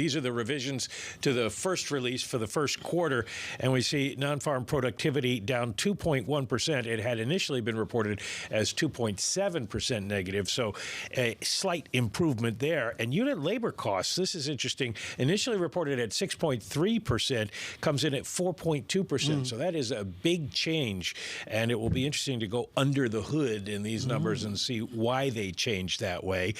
These are the revisions to the first release for the first quarter, and we see non-farm productivity down 2.1%. It had initially been reported as 2.7% negative, so a slight improvement there. And unit labor costs, this is interesting, initially reported at 6.3%, comes in at 4.2%. So that is a big change, and it will be interesting to go under the hood in these numbers and see why they changed that way.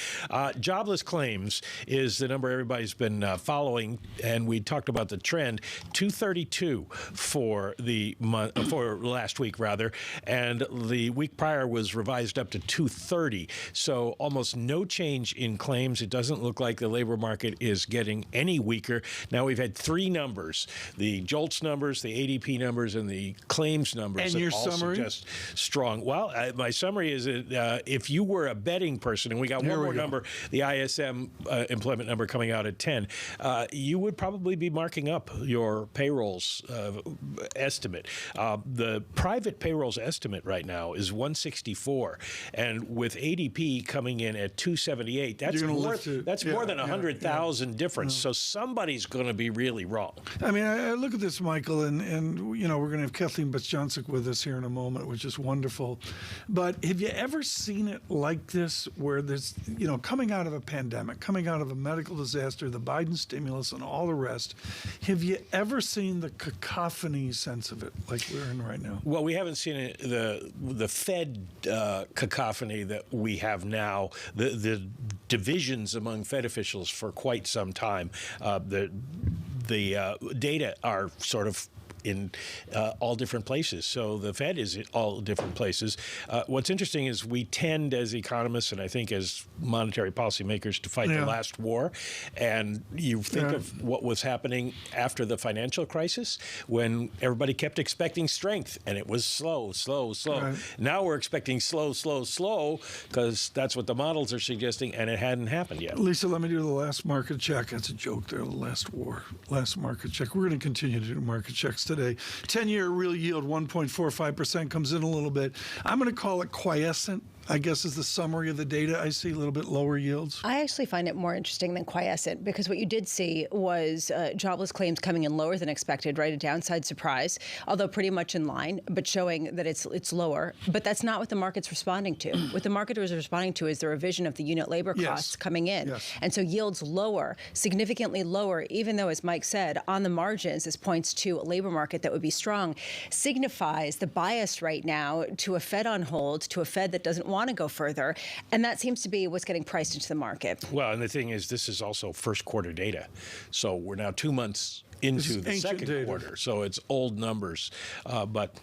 Jobless claims is the number everybody's been following, and we talked about the trend. 232 for the month, for last week rather, and the week prior was revised up to 230. So almost no change in claims. It doesn't look like the labor market is getting any weaker. Now we've had three numbers: the JOLTS numbers, the ADP numbers, and the claims numbers. And your all summary? Suggest strong. Well, my summary is that if you were a betting person, and we got one more number, the ISM employment number coming out at 10, you would probably be marking up your payrolls estimate. The private payrolls estimate right now is 164, and with ADP coming in at 278, that's more than 100,000 difference. So somebody's going to be really wrong. I mean, I look at this, Michael, and you know, we're going to have Kathleen Bosjancic with us here in a moment, which is wonderful. But have you ever seen it like this, where there's, you know, coming out of a pandemic, coming out of a medical disaster, the Biden stimulus, and all the rest, have you ever seen the cacophony sense of it like we're in right now? Well, we haven't seen the Fed cacophony that we have now, the divisions among Fed officials for quite some time. The data are sort of in all different places. So the Fed is in all different places. What's interesting is we tend, as economists and I think as monetary policymakers, to fight the last war. And you think of what was happening after the financial crisis, when everybody kept expecting strength, and it was slow, slow, slow. Right. Now we're expecting slow, slow, slow, because that's what the models are suggesting, and it hadn't happened yet. Lisa, let me do the last market check. That's a joke there, the last war, last market check. We're going to continue to do market checks today. 10-year real yield, 1.45%, comes in a little bit. I'm going to call it quiescent, I guess, is the summary of the data. I see a little bit lower yields. I actually find it more interesting than quiescent, because what you did see was jobless claims coming in lower than expected, right? A downside surprise, although pretty much in line, but showing that it's lower. But that's not what the market's responding to. What the market was responding to is the revision of the unit labor costs coming in. And so yields lower, significantly lower, even though, as Mike said, on the margins, this points to a labor market that would be strong, signifies the bias right now to a Fed on hold, to a Fed that doesn't want to go further, and that seems to be what's getting priced into the market. Well, and the thing is, this is also first quarter data, so we're now 2 months into the second quarter, so it's old numbers, but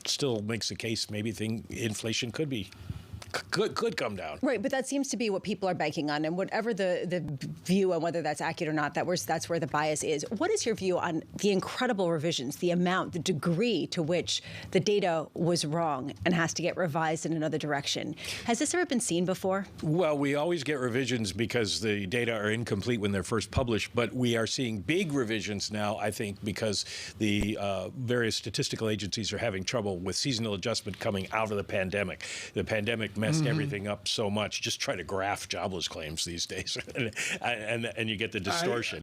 still makes the case maybe inflation could come down. Right, but that seems to be what people are banking on, and whatever the view on whether that's accurate or not, that's where the bias is. What is your view on the incredible revisions, the amount, the degree to which the data was wrong and has to get revised in another direction? Has this ever been seen before? Well, we always get revisions because the data are incomplete when they're first published, but we are seeing big revisions now, I think, because the various statistical agencies are having trouble with seasonal adjustment coming out of the pandemic. The pandemic messed everything up so much. Just try to graph jobless claims these days, and you get the distortion.